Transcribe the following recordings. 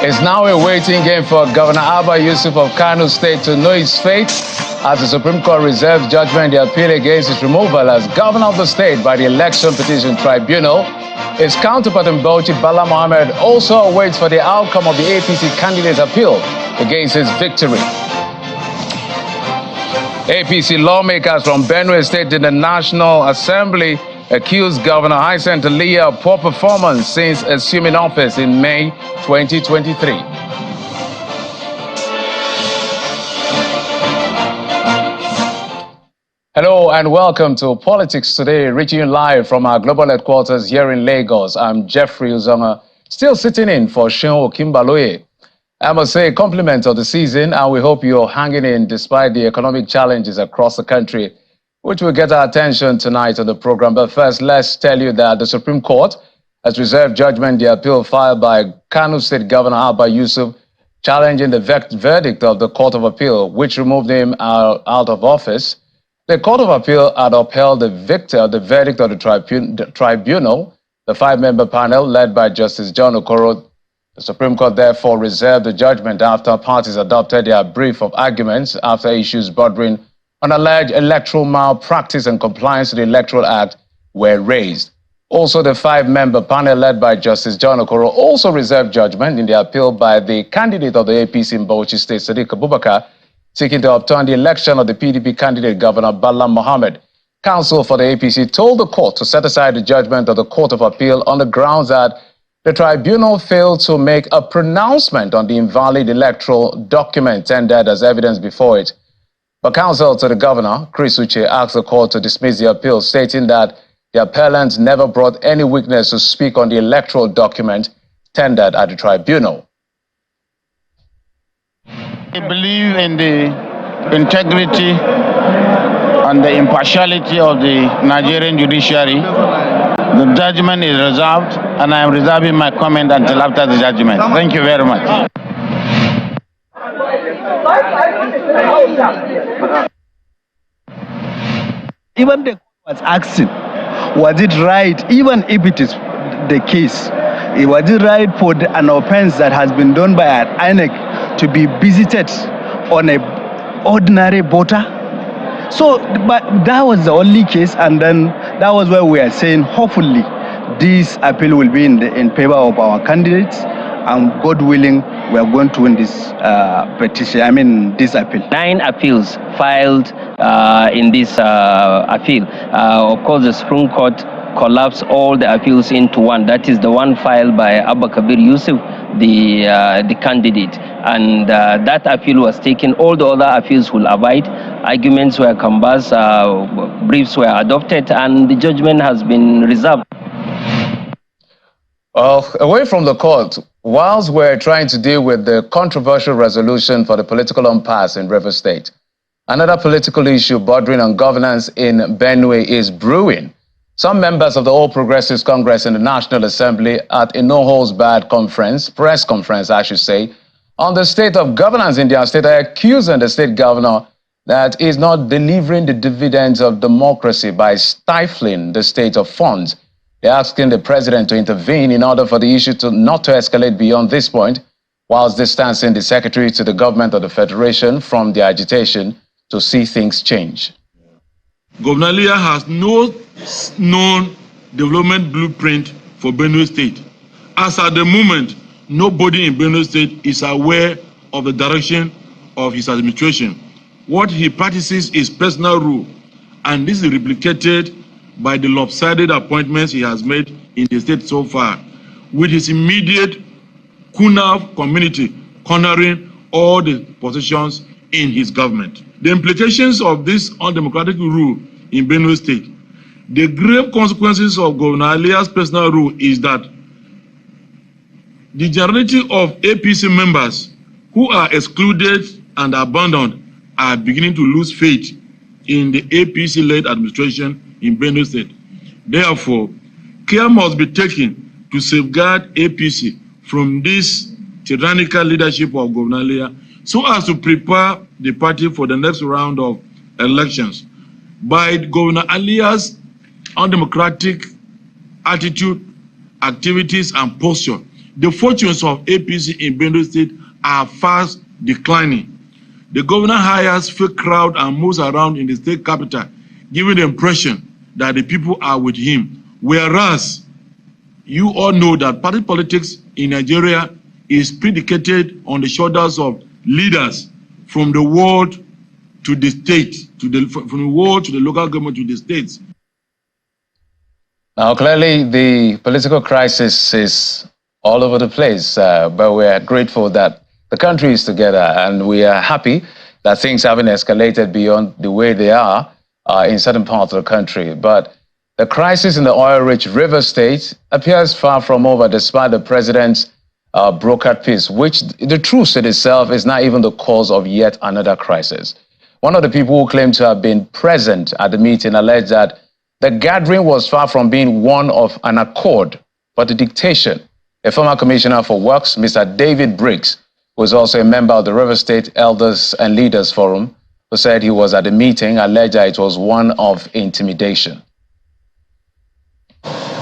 It's now a waiting game for Governor Abba Yusuf of Kano State to know his fate as the Supreme Court reserves judgment the appeal against his removal as governor of the state by the Election Petition Tribunal. His counterpart in Bauchi, Bala Mohammed, also awaits for the outcome of the APC candidate's appeal against his victory. APC lawmakers from Benue State in the National Assembly accused Governor Hyacinth Alia of poor performance since assuming office in May 2023. Hello and welcome to Politics Today, reaching you live from our global headquarters here in Lagos. I'm Jeffrey Uzoma, still sitting in for Seun Okimbaloye. I must say, compliment of the season, and we hope you're hanging in despite the economic challenges across the country, which will get our attention tonight on the program. But first, let's tell you that the Supreme Court has reserved judgment the appeal filed by Kano State Governor Abba Yusuf challenging the verdict of the Court of Appeal, which removed him out of office. The Court of Appeal had upheld the verdict of the tribunal, the five-member panel led by Justice John Okoro. The Supreme Court therefore reserved the judgment after parties adopted their brief of arguments after issues bordering on alleged electoral malpractice and compliance to the Electoral Act were raised. Also, the five-member panel led by Justice John Okoro also reserved judgment in the appeal by the candidate of the APC in Bauchi State, Sadiq Abubakar, seeking to overturn the election of the PDP candidate, Governor Bala Mohammed. Counsel for the APC told the court to set aside the judgment of the Court of Appeal on the grounds that the tribunal failed to make a pronouncement on the invalid electoral document tendered as evidence before it. But counsel to the governor, Chris Uche, asked the court to dismiss the appeal, stating that the appellant never brought any witness to speak on the electoral document tendered at the tribunal. I believe in the integrity and the impartiality of the Nigerian judiciary. The judgment is reserved, and I am reserving my comment until after the judgment. Thank you very much. Even the court was asking, was it right, even if it is the case, was it right for an offense that has been done by an INEC to be visited on an ordinary voter? So, but that was the only case, and then that was why we are saying, hopefully, this appeal will be in favor of our candidates, and God willing, we are going to win this this appeal. 9 appeals filed in this appeal. Of course, the Supreme Court collapsed all the appeals into one. That is the one filed by Abba Kabir Yusuf, the candidate. And that appeal was taken. All the other appeals will abide. Arguments were canvassed, briefs were adopted, and the judgment has been reserved. Well, away from the court, whilst we're trying to deal with the controversial resolution for the political impasse in Rivers State, another political issue bordering on governance in Benue is brewing. Some members of the All Progressives Congress in the National Assembly at a no-holds-barred press conference, I should say, on the state of governance in their state, are accusing the state governor that is not delivering the dividends of democracy by stifling the state of funds. They're asking the president to intervene in order for the issue not to escalate beyond this point, whilst distancing the secretary to the government of the federation from the agitation to see things change. Governor Alia has no known development blueprint for Benue State. As at the moment, nobody in Benue State is aware of the direction of his administration. What he practices is personal rule, and this is replicated by the lopsided appointments he has made in the state so far, with his immediate Kuna community cornering all the positions in his government. The implications of this undemocratic rule in Benue State, the grave consequences of Governor Alia's personal rule is that the generality of APC members who are excluded and abandoned are beginning to lose faith in the APC-led administration in Benue State. Therefore, care must be taken to safeguard APC from this tyrannical leadership of Governor Alia so as to prepare the party for the next round of elections. By Governor Alia's undemocratic attitude, activities, and posture, the fortunes of APC in Benue State are fast declining. The governor hires fake crowd and moves around in the state capital, giving the impression that the people are with him. Whereas you all know that party politics in Nigeria is predicated on the shoulders of leaders from the world to the state, from the world to the local government to the states. Now, clearly, the political crisis is all over the place, but we're grateful that the country is together, and we are happy that things haven't escalated beyond the way they are in certain parts of the country. But the crisis in the oil-rich River State appears far from over, despite the president's brokered peace, which the truth in itself is not even the cause of yet another crisis. One of the people who claimed to have been present at the meeting alleged that the gathering was far from being one of an accord, but a dictation. A former commissioner for works, Mr. David Briggs, who is also a member of the River State Elders and Leaders Forum, who said he was at the meeting, alleged that it was one of intimidation.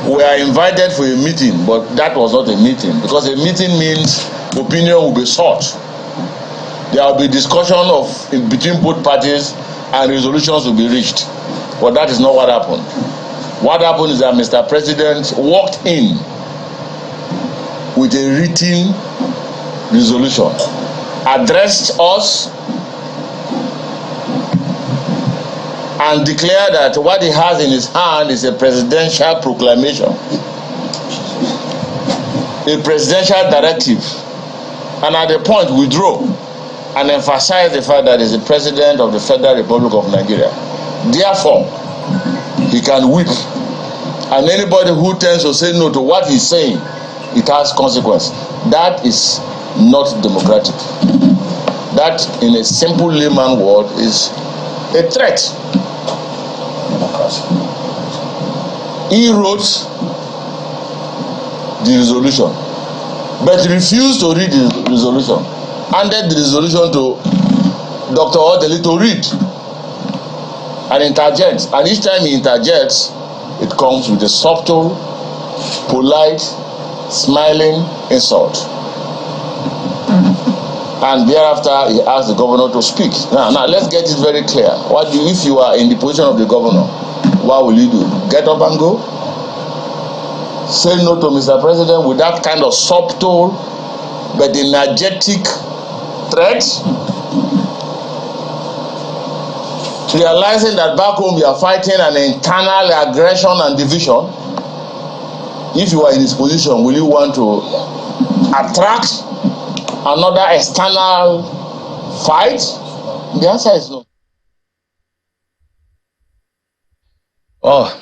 We are invited for a meeting, but that was not a meeting, because a meeting means opinion will be sought. There will be discussion between both parties and resolutions will be reached. But that is not what happened. What happened is that Mr. President walked in with a written resolution, addressed us, and declared that what he has in his hand is a presidential proclamation, a presidential directive, and at the point withdrew and emphasized the fact that he is the president of the Federal Republic of Nigeria. Therefore, he can whip, and anybody who tends to say no to what he's saying, it has consequence. That is not democratic. That, in a simple layman word, is a threat. He wrote the resolution, but refused to read the resolution. Handed the resolution to Dr. Odeli to read and interject. And each time he interjects, it comes with a subtle, polite, smiling insult. And thereafter, he asked the governor to speak. Now let's get it very clear. If you are in the position of the governor, what will you do? Get up and go? Say no to Mr. President with that kind of subtle but energetic threat? Realizing that back home you are fighting an internal aggression and division. If you are in this position, will you want to attract another external fight? The answer is no. Well,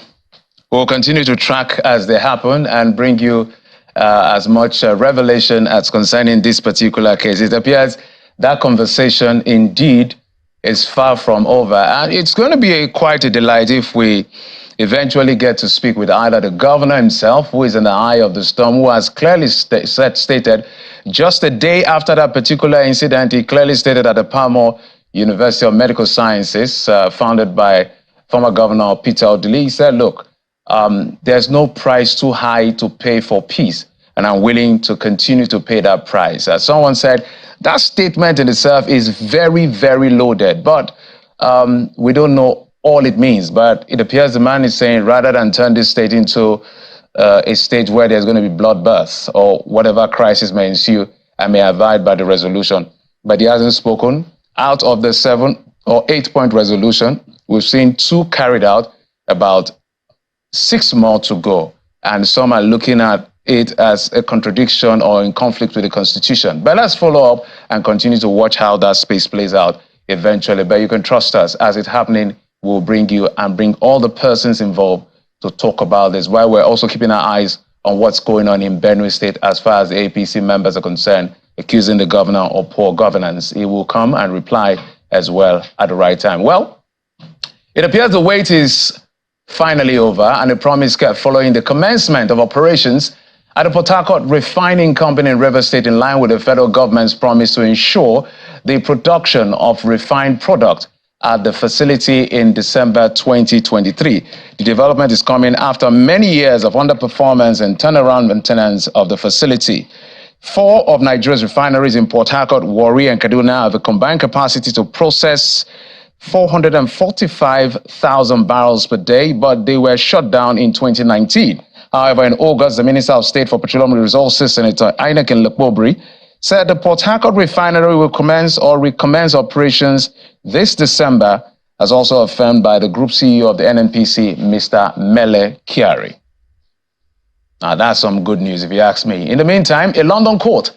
we'll continue to track as they happen and bring you as much revelation as concerning this particular case. It appears that conversation indeed is far from over, and it's going to be quite a delight if we eventually get to speak with either the governor himself, who is in the eye of the storm, who has clearly stated just a day after that particular incident, he clearly stated at the Palmer University of Medical Sciences, founded by former Governor Peter Odili, he said, look, there's no price too high to pay for peace, and I'm willing to continue to pay that price. As someone said, that statement in itself is very, very loaded, but we don't know all it means. But it appears the man is saying rather than turn this state into a stage where there's going to be bloodbath or whatever crisis may ensue, I may abide by the resolution. But he hasn't spoken. Out of the 7 or 8 point resolution, we've seen 2 carried out, about 6 more to go. And some are looking at it as a contradiction or in conflict with the Constitution. But let's follow up and continue to watch how that space plays out eventually. But you can trust us. As it's happening, we'll bring you and bring all the persons involved to talk about this, while we're also keeping our eyes on what's going on in Benue State as far as the APC members are concerned, accusing the governor of poor governance. He will come and reply as well at the right time. Well, it appears the wait is finally over, and the promise kept following the commencement of operations at the Port Harcourt refining company in River State, in line with the federal government's promise to ensure the production of refined product at the facility in December 2023. The development is coming after many years of underperformance and turnaround maintenance of the facility. 4 of Nigeria's refineries in Port Harcourt, Warri, and Kaduna have a combined capacity to process 445,000 barrels per day, but they were shut down in 2019. However, in August, the Minister of State for Petroleum Resources, Senator Ainekin Lekbobri, said the Port Harcourt refinery will recommence operations this December, as also affirmed by the Group CEO of the NNPC, Mr. Mele Kyari. Now, that's some good news if you ask me. In the meantime, a London court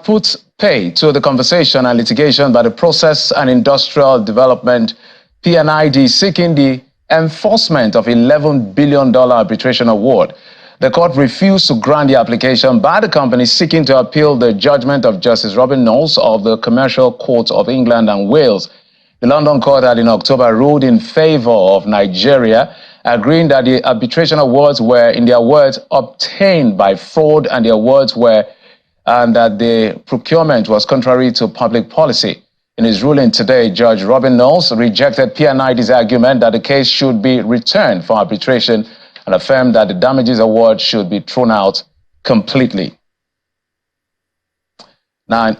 put pay to the conversation and litigation by the Process and Industrial Development, PNID, seeking the enforcement of $11 billion arbitration award. The court refused to grant the application by the company seeking to appeal the judgment of Justice Robin Knowles of the Commercial Court of England and Wales. The London court had in October ruled in favor of Nigeria, agreeing that the arbitration awards were, in their words, obtained by fraud, and that the procurement was contrary to public policy. In his ruling today, Judge Robin Knowles rejected PNID's argument that the case should be returned for arbitration and affirmed that the damages award should be thrown out completely. Now,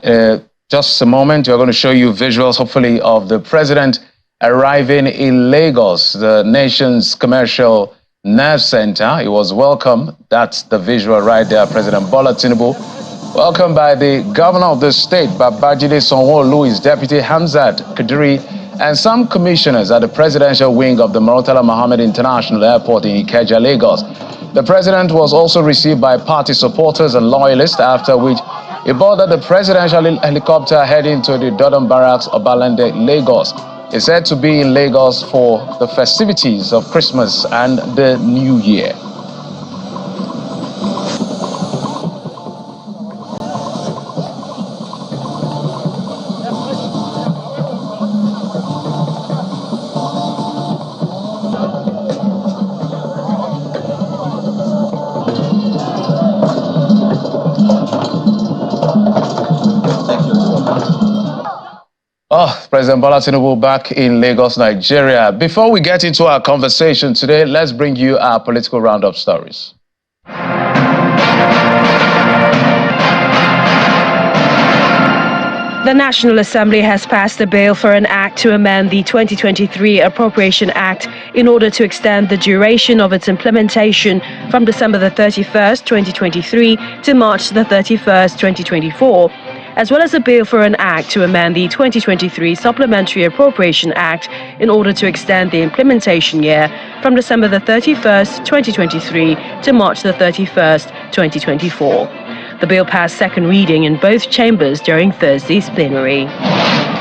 just a moment, we're going to show you visuals, hopefully, of the president arriving in Lagos, the nation's commercial nerve center. He was welcomed. That's the visual right there, President Bola Tinubu. Welcomed by the governor of the state, Babajide Sanwo-Olu, his deputy Hamzat Kadiri, and some commissioners at the presidential wing of the Murtala Mohammed International Airport in Ikeja, Lagos. The president was also received by party supporters and loyalists, after which he boarded the presidential helicopter heading to the Dodon Barracks, Obalende, Lagos. He's said to be in Lagos for the festivities of Christmas and the New Year. President Bola Tinubu back in Lagos, Nigeria. Before we get into our conversation today, let's bring you our political roundup stories. The National Assembly has passed a bill for an act to amend the 2023 Appropriation Act in order to extend the duration of its implementation from December the 31st, 2023 to March the 31st, 2024. As well as a bill for an act to amend the 2023 Supplementary Appropriation Act in order to extend the implementation year from December the 31st, 2023 to March the 31st, 2024. The bill passed second reading in both chambers during Thursday's plenary.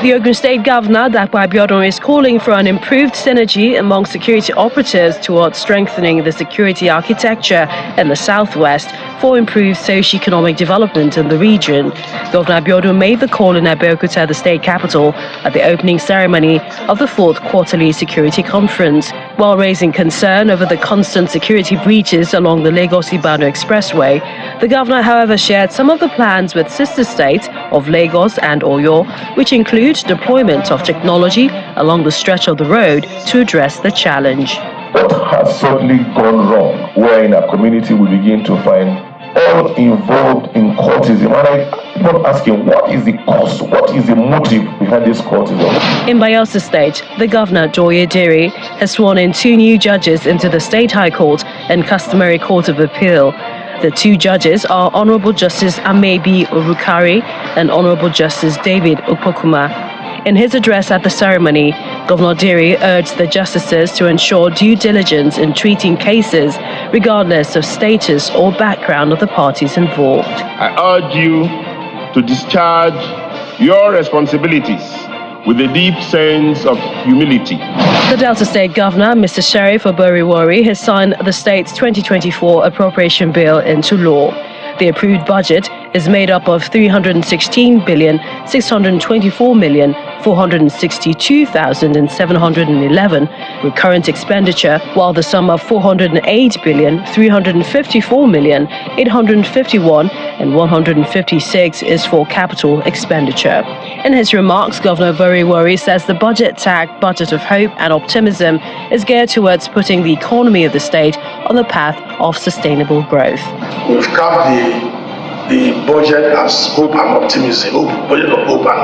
The Ogun State Governor, Dapo Abiodun, is calling for an improved synergy among security operatives towards strengthening the security architecture in the Southwest for improved socio-economic development in the region. Governor Abiodun made the call in Abeokuta, the state capital, at the opening ceremony of the 4th Quarterly Security Conference, while raising concern over the constant security breaches along the Lagos-Ibadan Expressway. The governor, however, shared some of the plans with sister states of Lagos and Oyo, which include deployment of technology along the stretch of the road to address the challenge. What has suddenly gone wrong, where in a community we begin to find all involved in cultism? And I'm not asking, what is the cause, what is the motive behind this cultism? In Bayelsa State, the governor, Doye Diri, has sworn in 2 new judges into the State High Court and Customary Court of Appeal. The 2 judges are Honorable Justice Amebi Orukari and Honorable Justice David Opokuma. In his address at the ceremony, Governor Diri urged the justices to ensure due diligence in treating cases regardless of status or background of the parties involved. I urge you to discharge your responsibilities with a deep sense of humility. The Delta State Governor, Mr. Sheriff Oboriwori, has signed the state's 2024 appropriation bill into law. The approved budget is made up of 316,624,400 462,711 with current expenditure, while the sum of 408,354,851 and 156 is for capital expenditure. In his remarks, Governor Variwari says the budget tagged Budget of Hope and Optimism is geared towards putting the economy of the state on the path of sustainable growth. We've capped the budget as hope and optimism, budget of hope and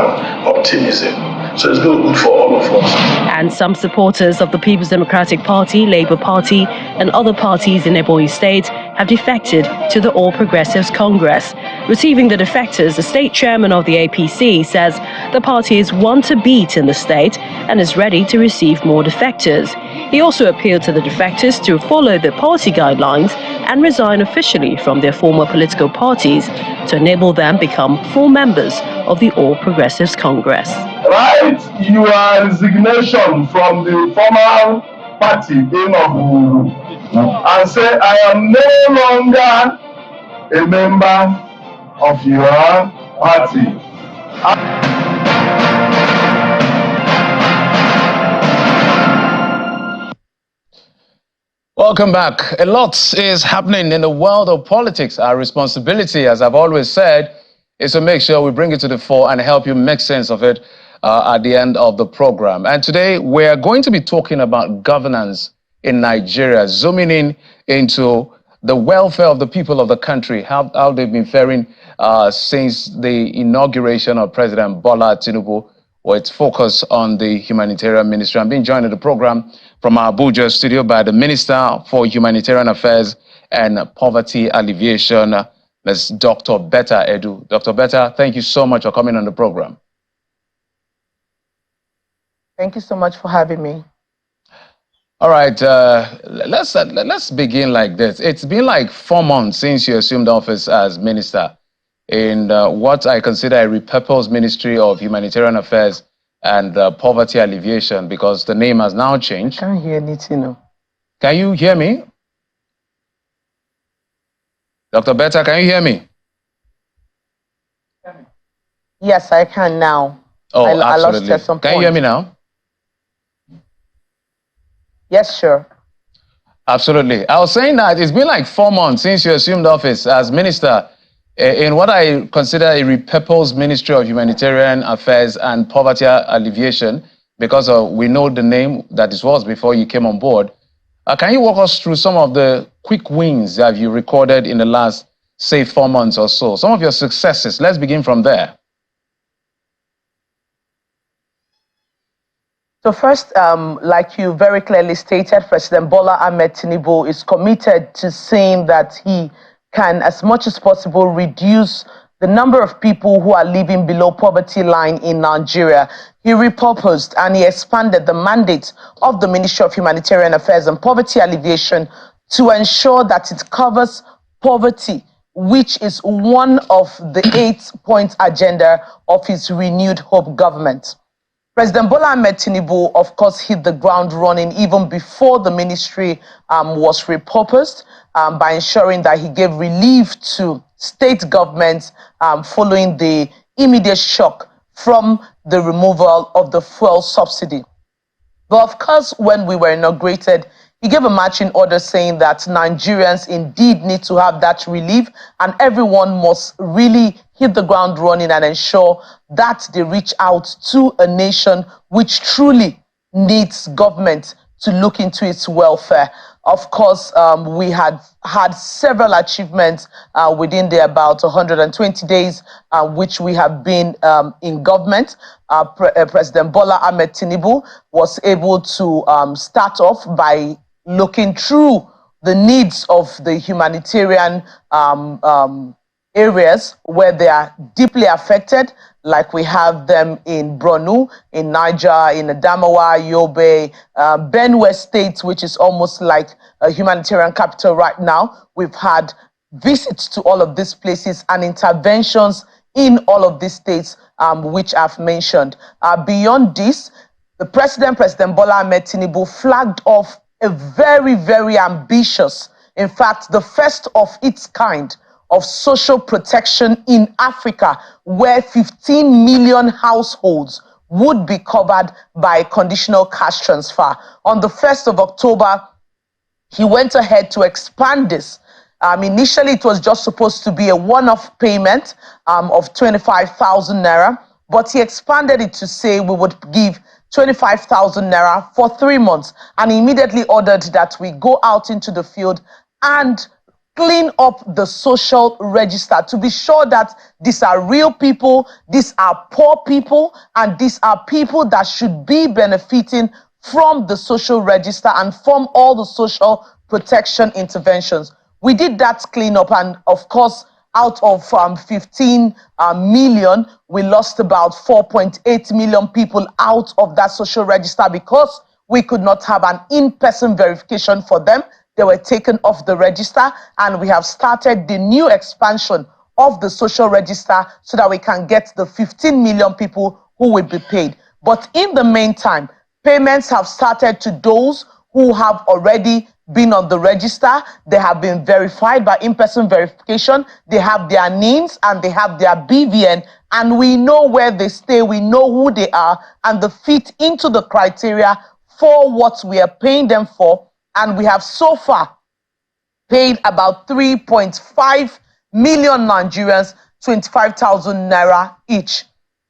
optimism. So it's going to be good for all of us. And some supporters of the People's Democratic Party, Labour Party, and other parties in Ebonyi State have defected to the All Progressives Congress. Receiving the defectors, the state chairman of the APC says the party is one to beat in the state and is ready to receive more defectors. He also appealed to the defectors to follow the party guidelines and resign officially from their former political parties to enable them become full members of the All Progressives Congress. Write your resignation from the former party in Ogun and say, I am no longer a member of your party. Welcome back. A lot is happening in the world of politics. Our responsibility, as I've always said, is to make sure we bring it to the fore and help you make sense of it at the end of the program. And today we're going to be talking about governance in Nigeria, zooming in into the welfare of the people of the country, how they've been faring since the inauguration of President Bola Tinubu, with its focus on the humanitarian ministry. I'm being joined in the program from our Abuja studio by the Minister for Humanitarian Affairs and Poverty Alleviation, Ms. Dr. Betta Edu. Dr. Betta, thank you so much for coming on the program. Thank you so much for having me. All right, let's begin like this. It's been like 4 months since you assumed office as minister in what I consider a repurposed Ministry of Humanitarian Affairs and Poverty Alleviation, because the name has now changed. I can't hear anything. No. Can you hear me? Dr. Betta, can you hear me? Yes, I can now. Oh, I lost absolutely. at some Can you point. hear me now? Yes, sure. Absolutely. I was saying that it's been like 4 months since you assumed office as minister in what I consider a repurposed Ministry of Humanitarian Affairs and Poverty Alleviation, because we know the name that it was before you came on board. Can you walk us through some of the quick wins that you recorded in the last, say, 4 months or so? Some of your successes. Let's begin from there. So first, like you very clearly stated, President Bola Ahmed Tinubu is committed to saying that he can, as much as possible, reduce the number of people who are living below poverty line in Nigeria. He repurposed and he expanded the mandate of the Ministry of Humanitarian Affairs and Poverty Alleviation to ensure that it covers poverty, which is one of the 8-point agenda of his renewed Hope government. President Bola Ahmed Tinubu, of course, hit the ground running even before the ministry was repurposed by ensuring that he gave relief to state governments following the immediate shock from the removal of the fuel subsidy. But of course, when we were inaugurated, he gave a marching order saying that Nigerians indeed need to have that relief and everyone must really hit the ground running and ensure that they reach out to a nation which truly needs government to look into its welfare. Of course, we had had several achievements within the about 120 days which we have been in government. President Bola Ahmed Tinubu was able to start off by looking through the needs of the humanitarian areas where they are deeply affected, like we have them in Borno, in Niger, in Adamawa, Yobe, Benue State, which is almost like a humanitarian capital right now. We've had visits to all of these places and interventions in all of these states, which I've mentioned. Beyond this, the President Bola Ahmed Tinubu flagged off a very, very ambitious, in fact, the first of its kind, of social protection in Africa, where 15 million households would be covered by conditional cash transfer. On the 1st of October, he went ahead to expand this. Initially, it was just supposed to be a one-off payment of 25,000 naira, but he expanded it to say we would give 25,000 naira for 3 months, and immediately ordered that we go out into the field and clean up the social register to be sure that these are real people, these are poor people, and these are people that should be benefiting from the social register and from all the social protection interventions. We did that cleanup, and of course, out of 15 million, we lost about 4.8 million people out of that social register because we could not have an in-person verification for them. They were taken off the register, and we have started the new expansion of the social register so that we can get the 15 million people who will be paid. But in the meantime, payments have started to those who have already been on the register. They have been verified by in-person verification. They have their names and they have their BVN, and we know where they stay, we know who they are, and they fit into the criteria for what we are paying them for. And we have so far paid about 3.5 million Nigerians 25,000 naira each.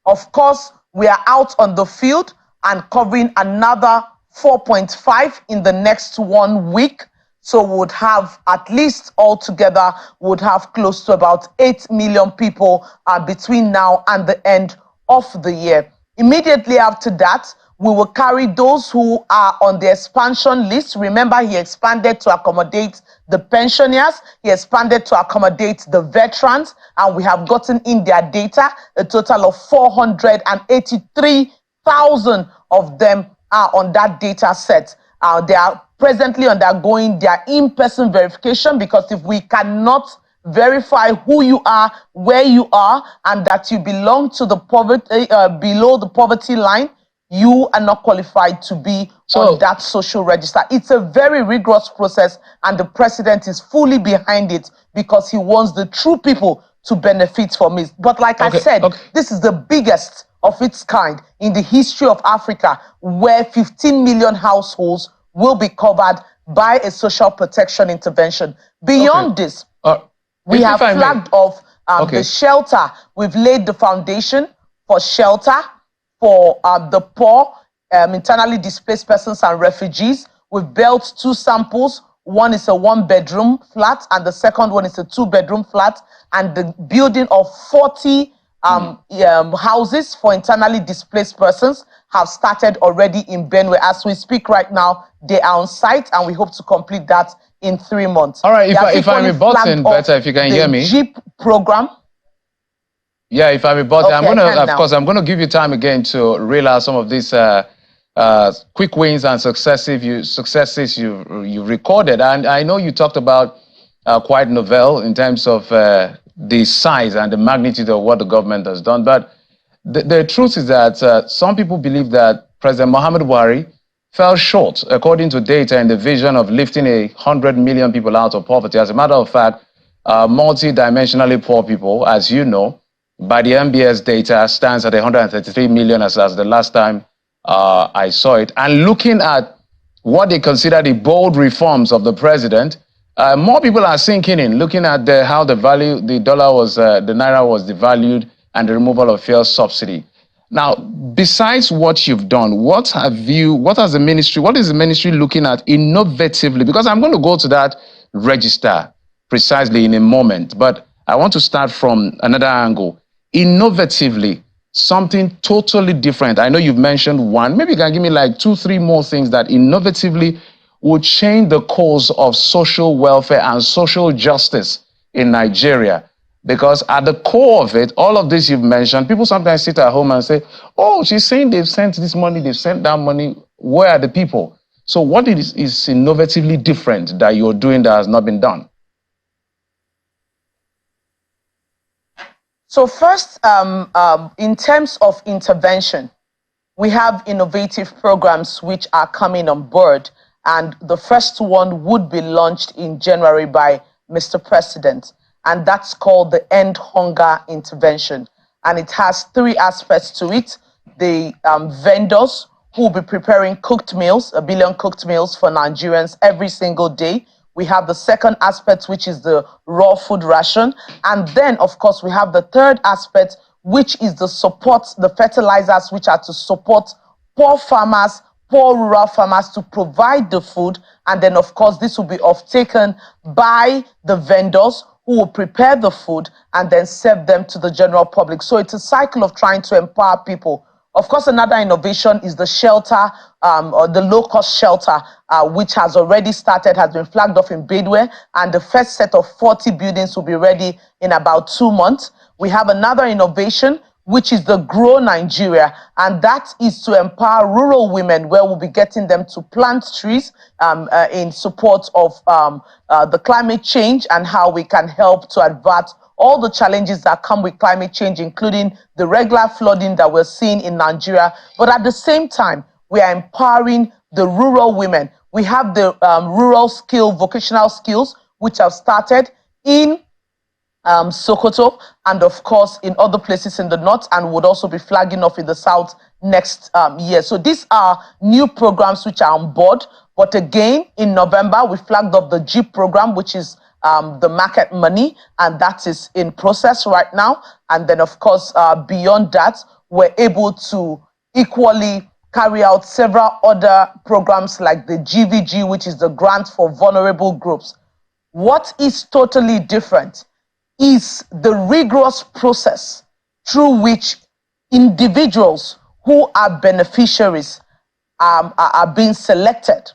Of course, we are out on the field and covering another 4.5 in the next 1 week. So we would have at least altogether, would have close to about 8 million people between now and the end of the year. Immediately after that, we will carry those who are on the expansion list. Remember, he expanded to accommodate the pensioners, he expanded to accommodate the veterans, and we have gotten in their data. A total of 483,000 of them are on that data set. They are presently undergoing their in-person verification, because if we cannot verify who you are, where you are, and that you belong to the poverty, below the poverty line, you are not qualified to be on that social register. It's a very rigorous process, and the president is fully behind it because he wants the true people to benefit from it. But like I said, this is the biggest of its kind in the history of Africa, where 15 million households will be covered by a social protection intervention. Beyond this, we have flagged off the shelter. We've laid the foundation for shelter for the poor, internally displaced persons and refugees. We've built 2 samples. One is a 1-bedroom flat, and the second one is a 2-bedroom flat, and the building of 40 houses for internally displaced persons have started already in Benue. As we speak right now, they are on site, and we hope to complete that in 3 months. All right, if I'm a button, Betta, if you can hear me. JEEP program. Yeah, if I'm a button, I'm gonna give you time again to reel out some of these quick wins and successes you've recorded. And I know you talked about quite novel in terms of the size and the magnitude of what the government has done. But the truth is that some people believe that President Muhammadu Buhari fell short, according to data and the vision of lifting 100 million people out of poverty. As a matter of fact, multi-dimensionally poor people, as you know, by the MBS data, stands at 133 million as the last time I saw it. And looking at what they consider the bold reforms of the president, more people are sinking in, looking at how the dollar was, the naira was devalued, and the removal of fuel subsidy. Now, besides what you've done, what is the ministry looking at innovatively? Because I'm going to go to that register precisely in a moment, but I want to start from another angle. Innovatively, something totally different. I know you've mentioned one. Maybe you can give me like 2-3 more things that innovatively would change the course of social welfare and social justice in Nigeria. Because at the core of it, all of this you've mentioned, people sometimes sit at home and say, oh, she's saying they've sent this money, they've sent that money. Where are the people? So what is innovatively different that you're doing that has not been done? So first, in terms of intervention, we have innovative programs which are coming on board, and the first one would be launched in January by Mr. President, and that's called the End Hunger Intervention. And it has 3 aspects to it. the vendors who will be preparing cooked meals, 1 billion cooked meals for Nigerians every single day. We have the second aspect, which is the raw food ration. And then, of course, we have the third aspect, which is the support, the fertilizers, which are to support poor farmers, poor rural farmers to provide the food. And then, of course, this will be offtaken by the vendors who will prepare the food and then serve them to the general public. So it's a cycle of trying to empower people. Of course, another innovation is the shelter, or the low-cost shelter, which has already started, has been flagged off in Bedware, and the first set of 40 buildings will be ready in about 2 months. We have another innovation, which is the Grow Nigeria, and that is to empower rural women, where we'll be getting them to plant trees in support of the climate change and how we can help to avert all the challenges that come with climate change, including the regular flooding that we're seeing in Nigeria. But at the same time, we are empowering the rural women. We have the rural vocational skills, which have started in Sokoto, and of course in other places in the north, and would also be flagging off in the south next year. So these are new programs which are on board. But again, in November, we flagged off the Jeep program, which is the market money, and that is in process right now. And then, of course, beyond that, we're able to equally carry out several other programs like the GVG, which is the Grant for Vulnerable Groups. What is totally different is the rigorous process through which individuals who are beneficiaries are being selected.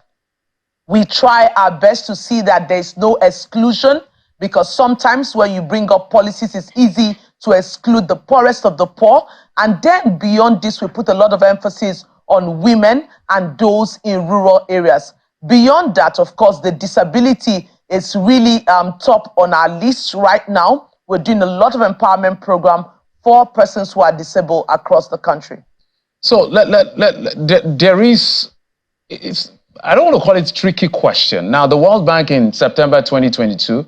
We try our best to see that there's no exclusion, because sometimes when you bring up policies, it's easy to exclude the poorest of the poor. And then beyond this, we put a lot of emphasis on women and those in rural areas. Beyond that, of course, the disability is really top on our list right now. We're doing a lot of empowerment program for persons who are disabled across the country. So there is, I don't want to call it a tricky question. Now, the World Bank in September 2022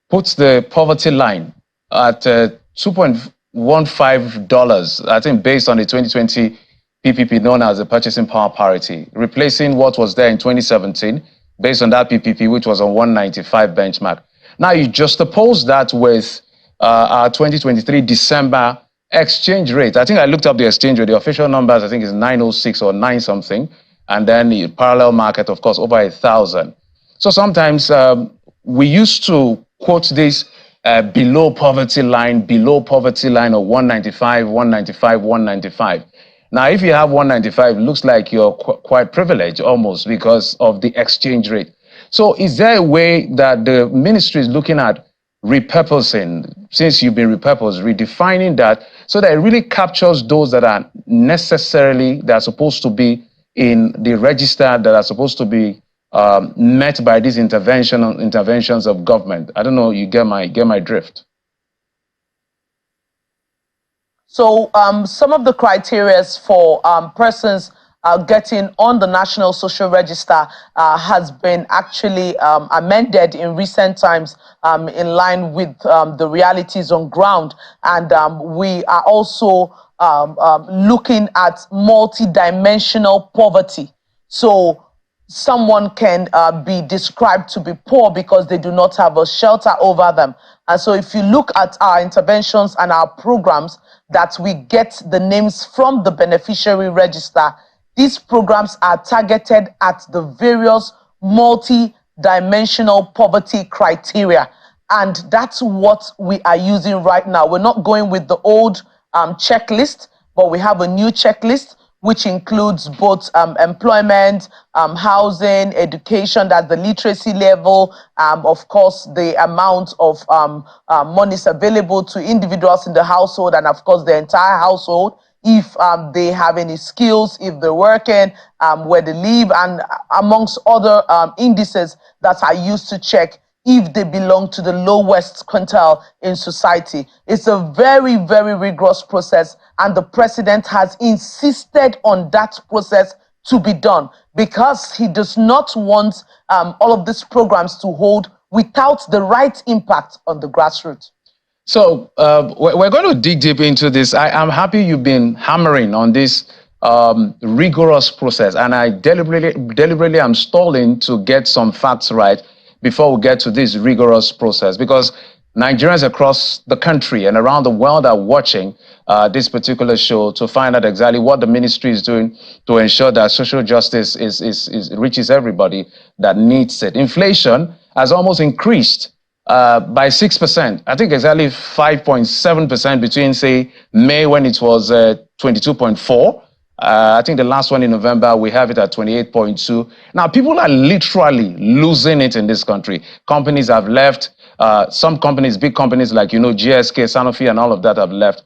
puts the poverty line at $2.15, I think, based on the 2020 PPP known as the Purchasing Power Parity, replacing what was there in 2017 based on that PPP, which was on 195 benchmark. Now, you juxtapose that with our 2023 December exchange rate. I think I looked up the exchange rate. The official numbers, I think, is 906 or 9 something. And then the parallel market, of course, over 1,000. So sometimes we used to quote this below poverty line of 195, 195, 195. Now, if you have 195, it looks like you're quite privileged almost because of the exchange rate. So is there a way that the ministry is looking at repurposing, since you've been repurposed, redefining that so that it really captures those that are necessarily, that are supposed to be in the register, that are supposed to be met by these interventions of government? I don't know, you get my drift. So some of the criteria for persons getting on the National Social Register has been actually amended in recent times in line with the realities on ground. And we are also looking at multidimensional poverty. So someone can be described to be poor because they do not have a shelter over them. And so if you look at our interventions and our programs that we get the names from the beneficiary register, these programs are targeted at the various multi-dimensional poverty criteria. And that's what we are using right now. We're not going with the old checklist, but we have a new checklist which includes both employment, housing, education, that's the literacy level, of course, the amount of monies available to individuals in the household, and of course, the entire household, if they have any skills, if they're working, where they live, and amongst other indices that are used to check if they belong to the lowest quintile in society. It's a very, very rigorous process, and the president has insisted on that process to be done because he does not want all of these programs to hold without the right impact on the grassroots. So we're going to dig deep into this. I'm happy you've been hammering on this rigorous process, and I deliberately am stalling to get some facts right before we get to this rigorous process, because Nigerians across the country and around the world are watching this particular show to find out exactly what the ministry is doing to ensure that social justice reaches everybody that needs it. Inflation has almost increased by 6%. I think exactly 5.7% between, say, May, when it was 22.4. I think the last one in November, we have it at 28.2. Now, people are literally losing it in this country. Companies have left. Some companies, big companies like, GSK, Sanofi, and all of that have left.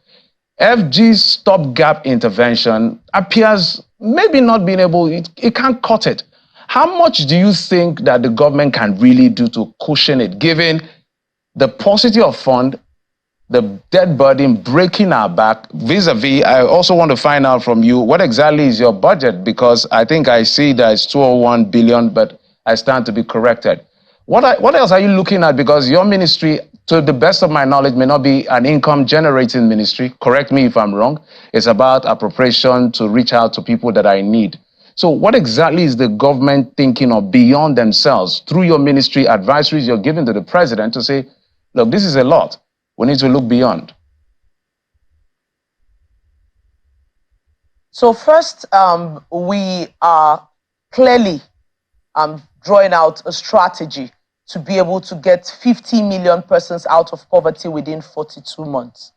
FG's stopgap intervention appears maybe not being able, it can't cut it. How much do you think that the government can really do to cushion it, given the paucity of fund, the debt burden breaking our back? Vis-a-vis, I also want to find out from you, what exactly is your budget? Because I think I see that it's 201 billion, but I stand to be corrected. What else are you looking at? Because your ministry, to the best of my knowledge, may not be an income-generating ministry. Correct me if I'm wrong. It's about appropriation to reach out to people that are in need. So what exactly is the government thinking of beyond themselves through your ministry, advisories you're giving to the president to say, look, this is a lot. We need to look beyond. So first, we are clearly drawing out a strategy to be able to get 50 million persons out of poverty within 42 months.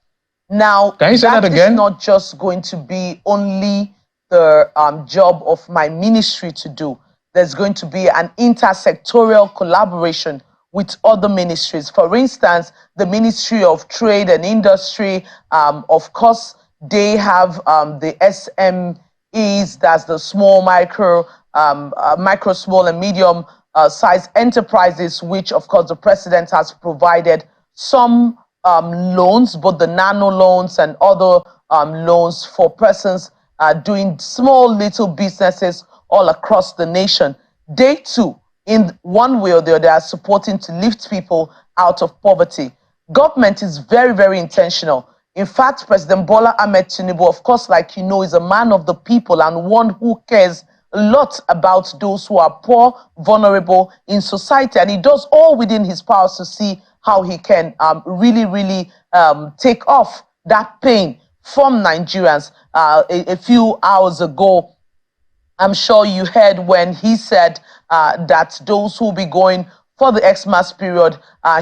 Now, can you say that again? Is not just going to be only the job of my ministry to do. There's going to be an intersectorial collaboration with other ministries. For instance, the Ministry of Trade and Industry, of course, they have the SMEs, that's the small, micro, small and medium size enterprises, which of course the president has provided some loans, both the nano loans and other loans for persons doing small little businesses all across the nation. They too, in one way or the other, are supporting to lift people out of poverty. Government is very, very intentional. In fact, President Bola Ahmed Tinubu, of course, like you know, is a man of the people and one who cares a lot about those who are poor, vulnerable in society. And he does all within his powers to see how he can really take off that pain from Nigerians. A few hours ago, I'm sure you heard when he said that those who will be going for the Xmas period,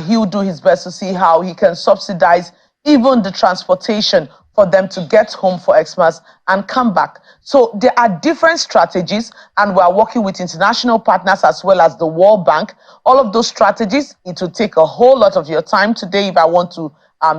he'll do his best to see how he can subsidize even the transportation for them to get home for Xmas and come back. So there are different strategies, and we're working with international partners as well as the World Bank. All of those strategies, it will take a whole lot of your time today if I want to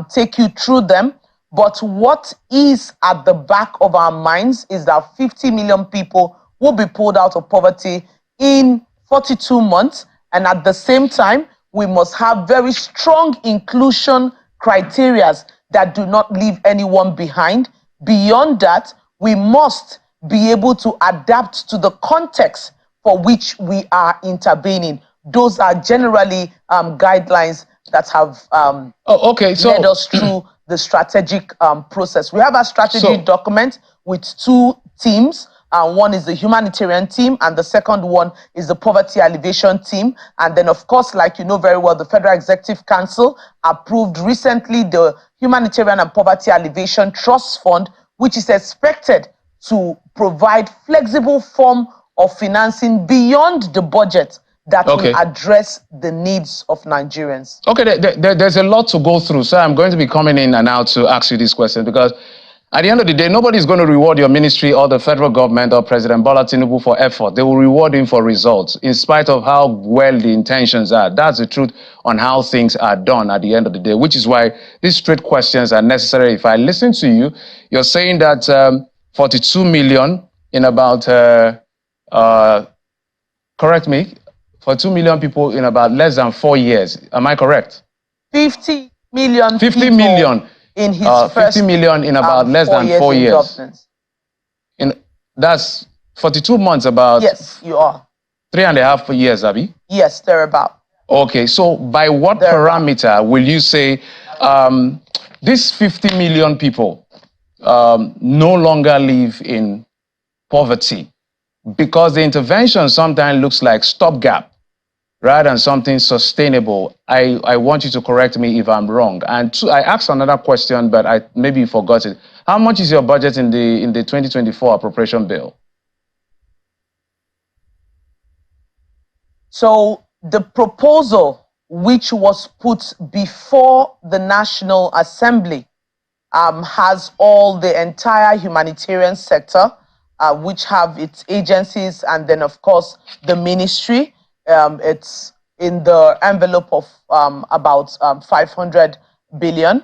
take you through them. But what is at the back of our minds is that 50 million people will be pulled out of poverty in 42 months. And at the same time, we must have very strong inclusion criteria that do not leave anyone behind. Beyond that, we must be able to adapt to the context for which we are intervening. Those are generally guidelines that have led us through the strategic process. We have a strategy document with two teams. One is the humanitarian team, and the second one is the poverty alleviation team. And then, of course, like you know very well, the Federal Executive Council approved recently the Humanitarian and Poverty Alleviation Trust Fund, which is expected to provide flexible form of financing beyond the budget that will address the needs of Nigerians. Okay, there's a lot to go through, so I'm going to be coming in and out to ask you this question, because at the end of the day, nobody's going to reward your ministry or the federal government or President Bola Tinubu for effort. They will reward him for results, in spite of how well the intentions are. That's the truth on how things are done at the end of the day, which is why these straight questions are necessary. If I listen to you, you're saying that 42 million in about, correct me, 42 million people in about less than 4 years. Am I correct? 50 million 50 people million. In his first 50 million in about less than 4 years. That's 42 months, about. Yes, you are. 3.5 years, Abby? Yes, thereabout. Okay, so by what parameter will you say These 50 million people no longer live in poverty because the intervention sometimes looks like stopgap rather than something sustainable. I want you to correct me if I'm wrong. And I asked another question, but I maybe forgot it. How much is your budget in the 2024 appropriation bill? So the proposal which was put before the National Assembly has all the entire humanitarian sector, which have its agencies, and then of course the ministry. It's in the envelope of about 500 billion.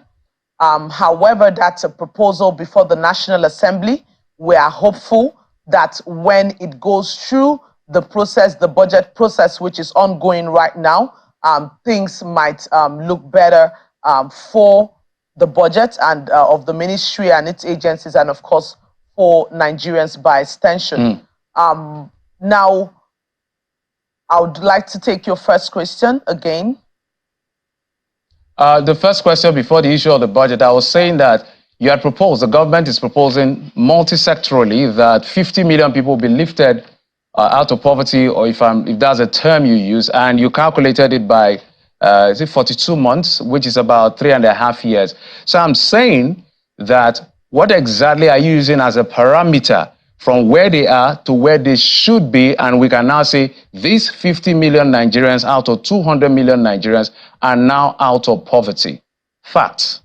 However, that's a proposal before the National Assembly. We are hopeful that when it goes through the process, the budget process, which is ongoing right now, things might look better for the budget and of the ministry and its agencies, and of course for Nigerians by extension. Now, I would like to take your first question again. The first question before the issue of the budget, I was saying that you had proposed, the government is proposing multi-sectorally that 50 million people will be lifted out of poverty, or if that's a term you use, and you calculated it by, is it 42 months, which is about 3.5 years. So I'm saying that what exactly are you using as a parameter from where they are to where they should be, and we can now say these 50 million Nigerians out of 200 million Nigerians are now out of poverty? Facts.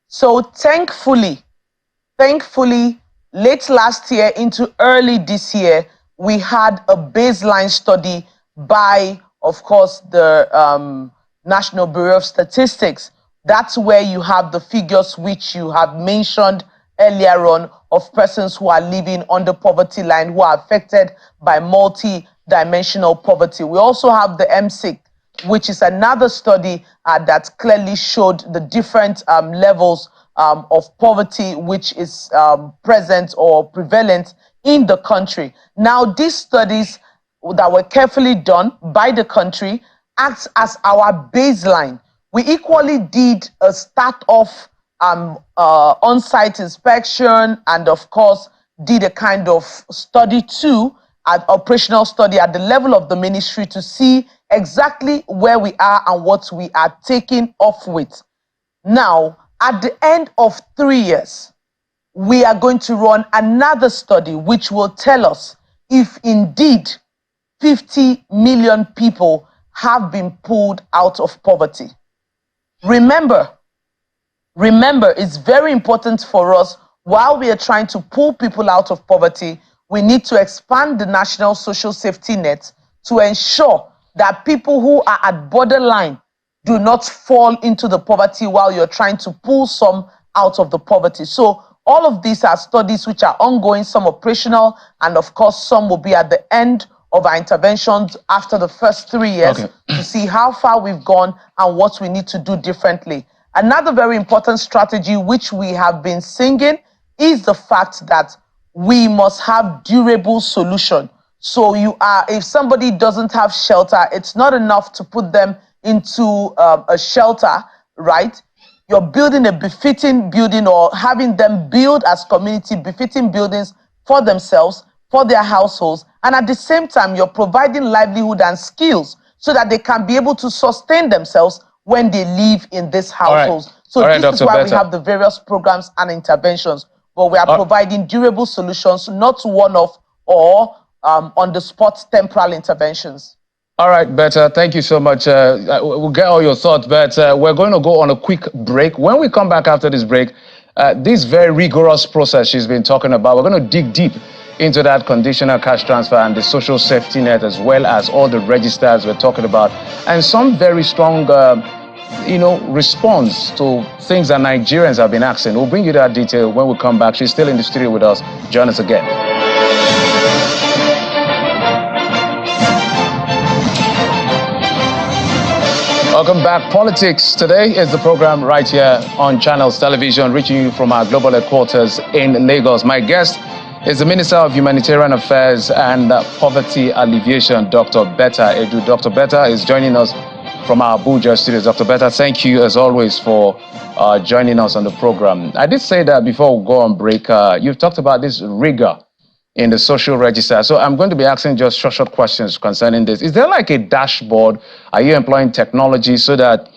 So thankfully, late last year into early this year, we had a baseline study by, of course, the National Bureau of Statistics. That's where you have the figures which you have mentioned earlier on of persons who are living under poverty line, who are affected by multi-dimensional poverty. We also have the MSIC, which is another study that clearly showed the different levels of poverty which is present or prevalent in the country. Now, these studies that were carefully done by the country acts as our baseline. We equally did a start-off on-site inspection, and of course did a kind of study too, an operational study at the level of the ministry to see exactly where we are and what we are taking off with. Now, at the end of 3 years, we are going to run another study which will tell us if indeed 50 million people have been pulled out of poverty. Remember, it's very important for us, while we are trying to pull people out of poverty, we need to expand the national social safety net to ensure that people who are at borderline do not fall into the poverty while you're trying to pull some out of the poverty. So all of these are studies which are ongoing, some operational, and of course some will be at the end of our interventions after the first 3 years to see how far we've gone and what we need to do differently. Another very important strategy which we have been singing is the fact that we must have durable solution. So if somebody doesn't have shelter, it's not enough to put them into a shelter, right? You're building a befitting building, or having them build as community befitting buildings for themselves, for their households, and at the same time, you're providing livelihood and skills so that they can be able to sustain themselves when they live in these households. So this is why we have the various programs and interventions, but we are providing durable solutions, not one-off or on-the-spot temporal interventions. All right, Betta, thank you so much. We'll get all your thoughts, but we're going to go on a quick break. When we come back after this break, this very rigorous process she's been talking about, we're going to dig deep into that conditional cash transfer and the social safety net, as well as all the registers we're talking about, and some very strong response to things that Nigerians have been asking. We'll bring you that detail when we come back. She's still in the studio with us. Join us again. Welcome back. Politics Today is the program right here on Channels Television, reaching you from our global headquarters in Lagos. My guest is the Minister of Humanitarian Affairs and Poverty Alleviation, Dr. Betta Edu. Dr. Betta is joining us from our Abuja studios. Dr. Betta, thank you as always for joining us on the program. I did say that before we go on break, you've talked about this rigor in the social register. So I'm going to be asking just short questions concerning this. Is there like a dashboard? Are you employing technology so that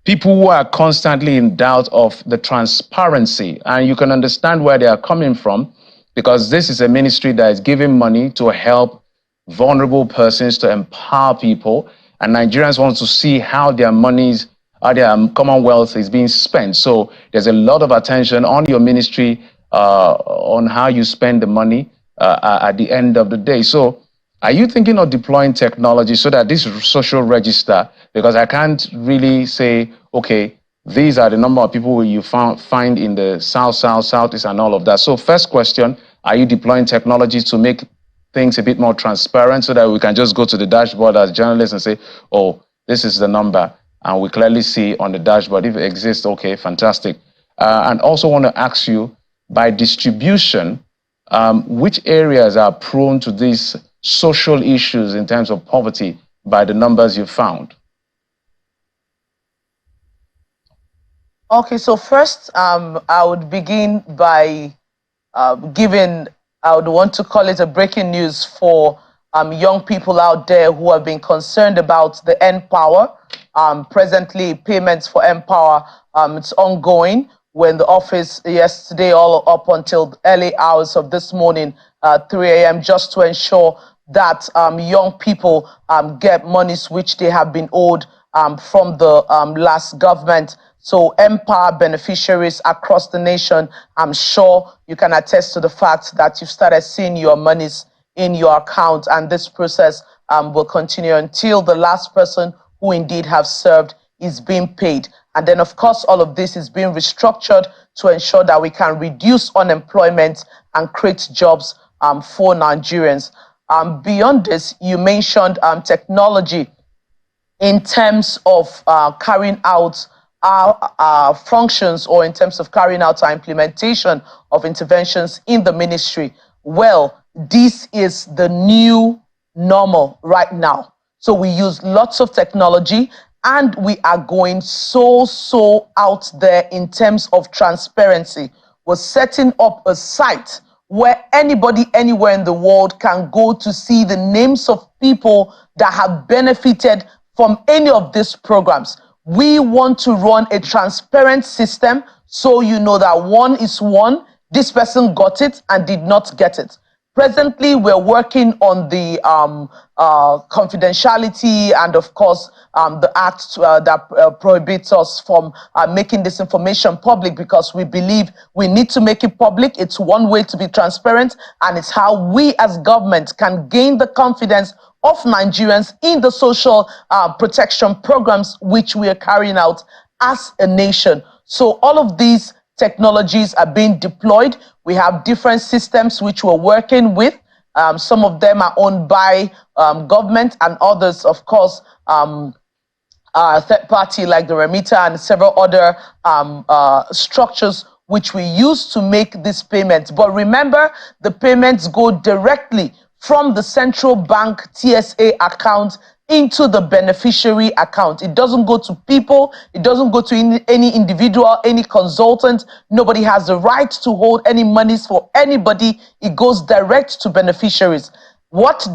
people who are constantly in doubt of the transparency and you can understand where they are coming from? Because this is a ministry that is giving money to help vulnerable persons, to empower people, and Nigerians want to see how their monies, how their commonwealth is being spent. So there's a lot of attention on your ministry on how you spend the money at the end of the day. So are you thinking of deploying technology so that this social register, because I can't really say, okay, these are the number of people you find in the south, southeast, and all of that. So first question, are you deploying technology to make things a bit more transparent so that we can just go to the dashboard as journalists and say, oh, this is the number, and we clearly see on the dashboard if it exists? Okay, fantastic. And also want to ask you, by distribution, which areas are prone to these social issues in terms of poverty by the numbers you found? Okay, so first, I would begin by giving, I would want to call it a breaking news for young people out there who have been concerned about the Empower. Presently, payments for Empower, it's ongoing. When the office yesterday, all up until early hours of this morning, 3 a.m., just to ensure that young people get monies which they have been owed from the last government. So Empower beneficiaries across the nation, I'm sure you can attest to the fact that you've started seeing your monies in your account, and this process will continue until the last person who indeed have served is being paid. And then, of course, all of this is being restructured to ensure that we can reduce unemployment and create jobs for Nigerians. Beyond this, you mentioned technology in terms of carrying out our functions, or in terms of carrying out our implementation of interventions in the ministry. Well, this is the new normal right now. So we use lots of technology, and we are going so out there in terms of transparency. We're setting up a site where anybody anywhere in the world can go to see the names of people that have benefited from any of these programs. We want to run a transparent system so you know that one is one, this person got it and did not get it. Presently, we're working on the confidentiality and, of course, the act that prohibits us from making this information public, because we believe we need to make it public. It's one way to be transparent, and it's how we as government can gain the confidence of Nigerians in the social protection programs which we are carrying out as a nation. So all of these technologies are being deployed. We have different systems which we're working with. Some of them are owned by government, and others, of course, third party like the remitter and several other structures which we use to make these payments. But remember, the payments go directly from the central bank TSA account into the beneficiary account. It doesn't go to people. It doesn't go to any individual, any consultant. Nobody has the right to hold any monies for anybody. It goes direct to beneficiaries. What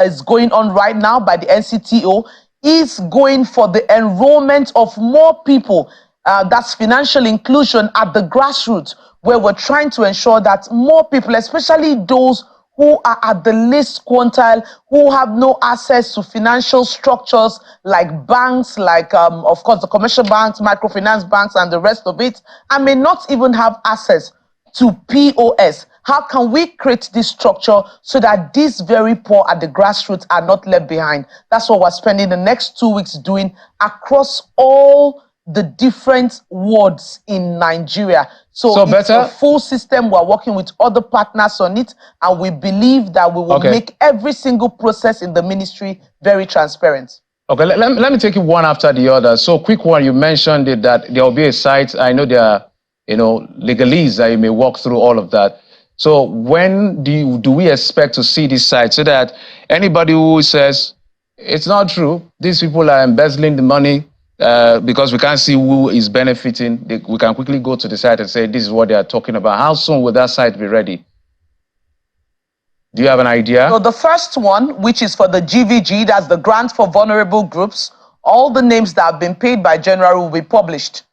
is going on right now by the NCTO is going for the enrollment of more people. That's financial inclusion at the grassroots, where we're trying to ensure that more people, especially those who are at the least quintile, who have no access to financial structures like banks, like, of course, the commercial banks, microfinance banks, and the rest of it, and may not even have access to POS. How can we create this structure so that these very poor at the grassroots are not left behind? That's what we're spending the next 2 weeks doing across all the different wards in Nigeria. So it's Betta, a full system. We're working with other partners on it, and we believe that we will make every single process in the ministry very transparent. Okay, let me take it one after the other. So quick one, you mentioned it, that there will be a site. I know there are, legalese that you may walk through all of that. So when do we expect to see this site, so that anybody who says, it's not true. These people are embezzling the money because we can't see who is benefiting. We can quickly go to the site and say, this is what they are talking about. How soon will that site be ready? Do you have an idea? So the first one, which is for the GVG, that's the Grant for Vulnerable Groups, all the names that have been paid by January will be published.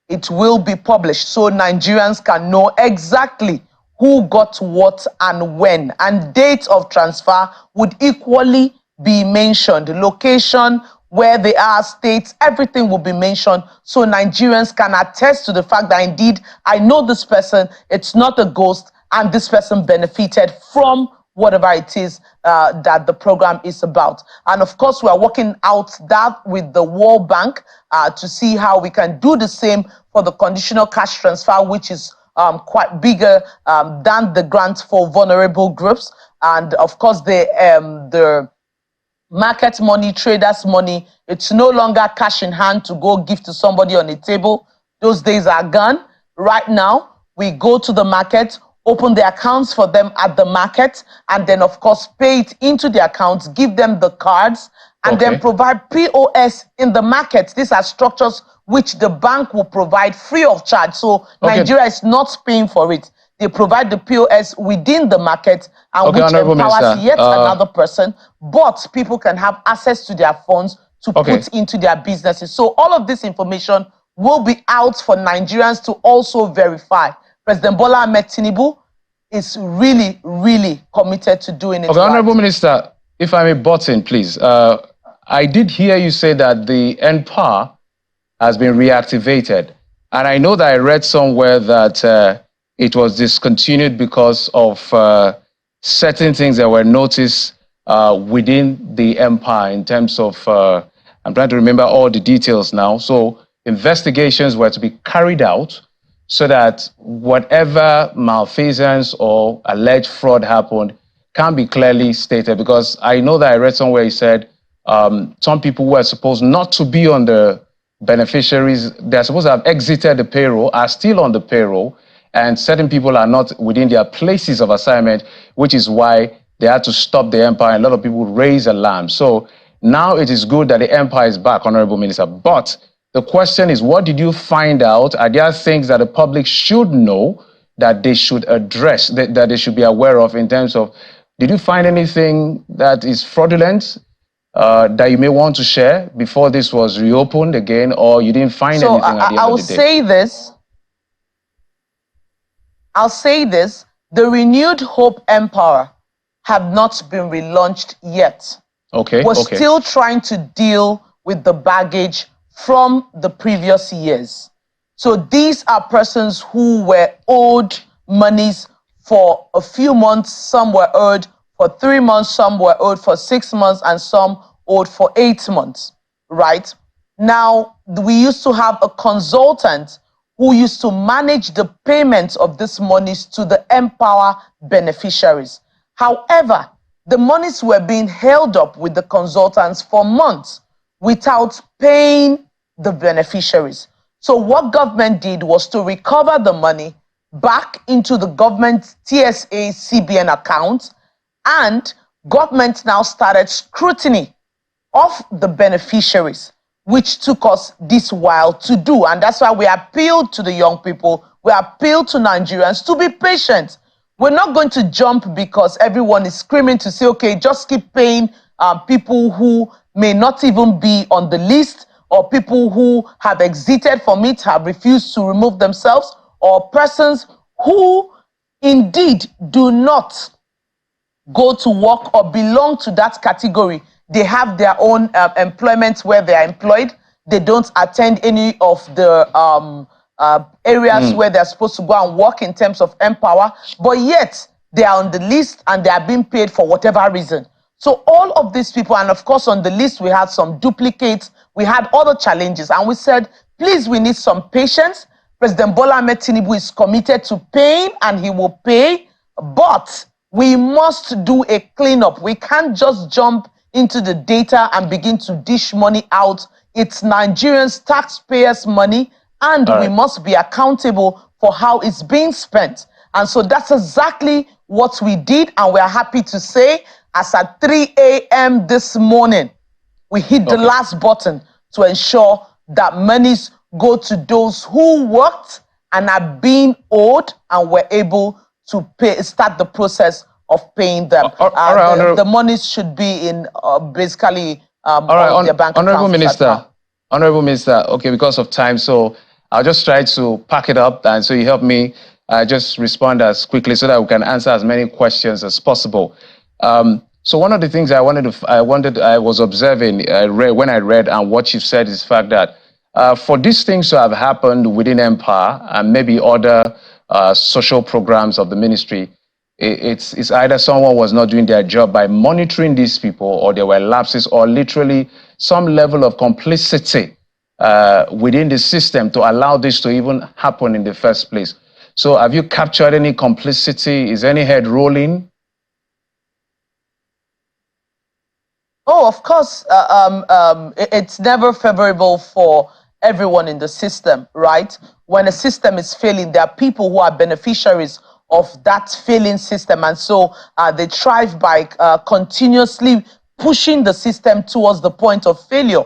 It will be published so Nigerians can know exactly who got what and when. And date of transfer would equally be mentioned. Location, where they are, states, everything will be mentioned so Nigerians can attest to the fact that indeed, I know this person, it's not a ghost, and this person benefited from whatever it is that the program is about. And of course, we are working out that with the World Bank to see how we can do the same for the conditional cash transfer, which is quite bigger than the grant for vulnerable groups. And of course, the market money, traders money, it's no longer cash in hand to go give to somebody on a table. Those days are gone. Right now, we go to the market, open the accounts for them at the market, and then, of course, pay it into the accounts, give them the cards, and then provide POS in the market. These are structures which the bank will provide free of charge. So Nigeria is not paying for it. They provide the POS within the market, and which empowers yet another person, but people can have access to their funds to put into their businesses. So all of this information will be out for Nigerians to also verify. President Bola Ahmed Tinubu is really, really committed to doing it. Honorable Minister, if I may butt in, please. I did hear you say that the NPAR has been reactivated. And I know that I read somewhere that it was discontinued because of certain things that were noticed within the empire in terms of, I'm trying to remember all the details now. So investigations were to be carried out so that whatever malfeasance or alleged fraud happened can be clearly stated. Because I know that I read somewhere you said some people who are supposed not to be on the beneficiaries, they're supposed to have exited the payroll, are still on the payroll, and certain people are not within their places of assignment, which is why they had to stop the empire. A lot of people raise alarm. So now it is good that the empire is back, Honorable Minister. But the question is, what did you find out? Are there things that the public should know that they should address, that they should be aware of in terms of, did you find anything that is fraudulent that you may want to share before this was reopened again, or you didn't find anything at the end of the day? I'll say this, the renewed Hope Empire have not been relaunched yet. We're still trying to deal with the baggage from the previous years. So these are persons who were owed monies for a few months, some were owed for 3 months, some were owed for 6 months, and some owed for 8 months, right? Now, we used to have a consultant who used to manage the payments of these monies to the Empower beneficiaries. However, the monies were being held up with the consultants for months without paying the beneficiaries. So what government did was to recover the money back into the government TSA CBN account, and government now started scrutiny of the beneficiaries, which took us this while to do. And that's why we appealed to the young people, we appealed to Nigerians to be patient. We're not going to jump because everyone is screaming to say, okay, just keep paying people who may not even be on the list, or people who have exited from it, have refused to remove themselves, or persons who indeed do not go to work or belong to that category. They have their own employment where they are employed. They don't attend any of the areas where they're supposed to go and work in terms of Empower, but yet they are on the list and they are being paid for whatever reason. So all of these people, and of course on the list we had some duplicates, we had other challenges, and we said, please, we need some patience. President Bola Ahmed Tinubu is committed to paying, and he will pay, but we must do a cleanup. We can't just jump into the data and begin to dish money out. It's Nigerians, taxpayers' money, and we must be accountable for how it's being spent. And so that's exactly what we did, and we're happy to say as at 3 a.m. this morning, we hit the last button to ensure that monies go to those who worked and are being owed, and were able to start the process of paying them. The monies should be in basically on their bank accounts. Honorable Minister, okay, because of time, so I'll just try to pack it up, and so you help me just respond as quickly so that we can answer as many questions as possible. So one of the things I was observing when I read and what you said is the fact that for these things to have happened within Empire and maybe other social programs of the ministry, it's either someone was not doing their job by monitoring these people, or there were lapses, or literally some level of complicity within the system to allow this to even happen in the first place. So have you captured any complicity? Is any head rolling? Oh, of course, it's never favorable for everyone in the system, right? When a system is failing, there are people who are beneficiaries of that failing system, and so they thrive by continuously pushing the system towards the point of failure.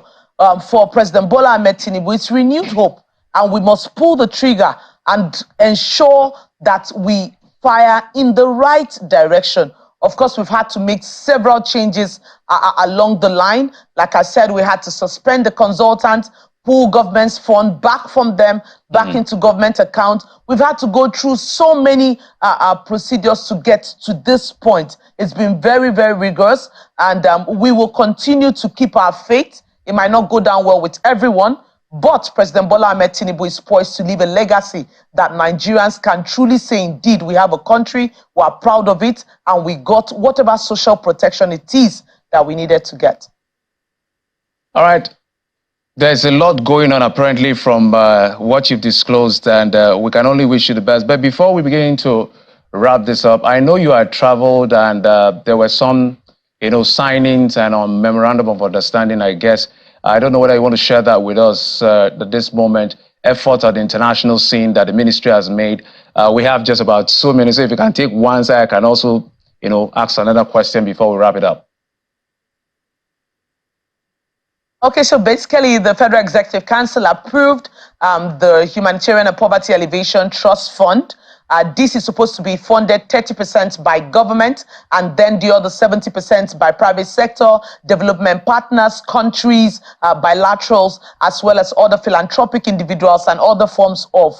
For President Bola Ahmed Tinubu, it's renewed hope, and we must pull the trigger and ensure that we fire in the right direction. Of course, we've had to make several changes along the line. Like I said, we had to suspend the consultant, pull government's fund back from them, back into government account. We've had to go through so many procedures to get to this point. It's been very, very rigorous, and we will continue to keep our faith. It might not go down well with everyone, but President Bola Ahmed Tinubu is poised to leave a legacy that Nigerians can truly say, indeed, we have a country, we are proud of it, and we got whatever social protection it is that we needed to get. All right. There's a lot going on, apparently, from what you've disclosed, and we can only wish you the best. But before we begin to wrap this up, I know you had traveled, and there were some, signings and on memorandum of understanding, I guess. I don't know whether you want to share that with us at this moment, efforts at the international scene that the ministry has made. We have just about 2 minutes. If you can take one, so I can also, ask another question before we wrap it up. Okay, so basically the Federal Executive Council approved the Humanitarian and Poverty Alleviation Trust Fund. This is supposed to be funded 30% by government, and then the other 70% by private sector, development partners, countries, bilaterals, as well as other philanthropic individuals and other forms of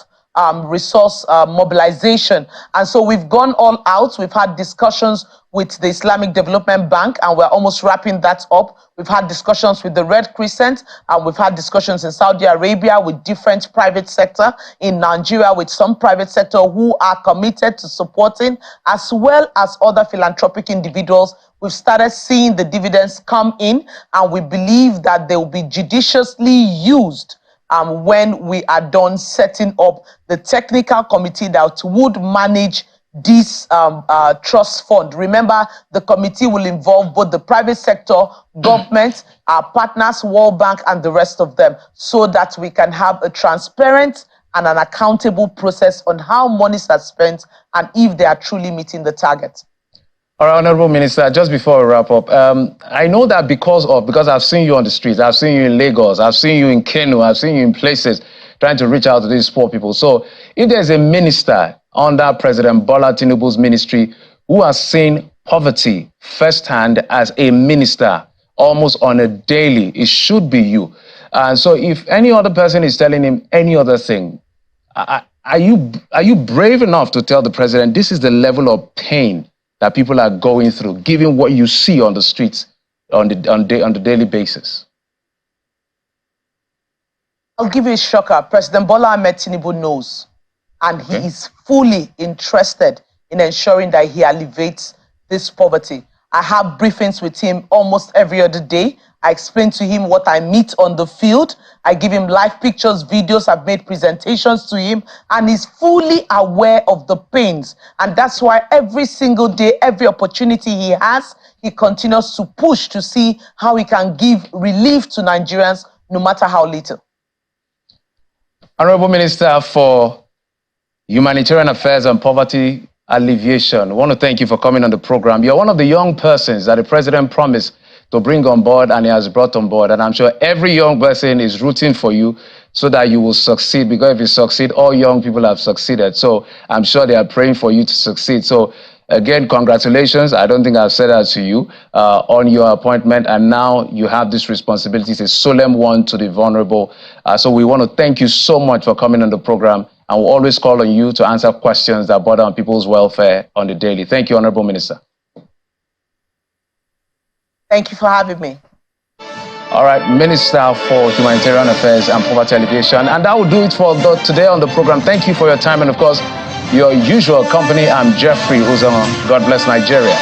resource mobilization. And so we've gone all out. We've had discussions with the Islamic Development Bank, and we're almost wrapping that up. We've had discussions with the Red Crescent, and we've had discussions in Saudi Arabia with different private sector, in Nigeria with some private sector who are committed to supporting, as well as other philanthropic individuals. We've started seeing the dividends come in, and we believe that they will be judiciously used when we are done setting up the technical committee that would manage this trust fund. Remember, the committee will involve both the private sector, government, our partners, World Bank, and the rest of them, so that we can have a transparent and an accountable process on how monies are spent and if they are truly meeting the target. All right, Honorable Minister, just before we wrap up, I know that because I've seen you on the streets, I've seen you in Lagos, I've seen you in Kano, I've seen you in places trying to reach out to these poor people. So if there's a minister under President Bola Tinubu's ministry who has seen poverty firsthand as a minister almost on a daily, it should be you. And so if any other person is telling him any other thing, are you brave enough to tell the president this is the level of pain that people are going through, given what you see on the streets on the daily basis? I'll give you a shocker. President Bola Ahmed Tinubu knows, and he is fully interested in ensuring that he alleviates this poverty. I have briefings with him almost every other day. I explain to him what I meet on the field. I give him live pictures, videos. I've made presentations to him, and he's fully aware of the pains. And that's why every single day, every opportunity he has, he continues to push to see how he can give relief to Nigerians, no matter how little. Honorable Minister for Humanitarian Affairs and Poverty alleviation. I want to thank you for coming on the program. You're one of the young persons that the president promised to bring on board, and he has brought on board. And I'm sure every young person is rooting for you so that you will succeed, because if you succeed, all young people have succeeded. So I'm sure they are praying for you to succeed. So again, congratulations. I don't think I've said that to you on your appointment. And now you have this responsibility. It's a solemn one to the vulnerable. So we want to thank you so much for coming on the program. And we'll always call on you to answer questions that bother on people's welfare on the daily. Thank you, Honorable Minister. Thank you for having me. All right, Minister for Humanitarian Affairs and Poverty Alleviation. And that will do it for today on the program. Thank you for your time and, of course, your usual company. I'm Jeffrey Uzama. God bless Nigeria.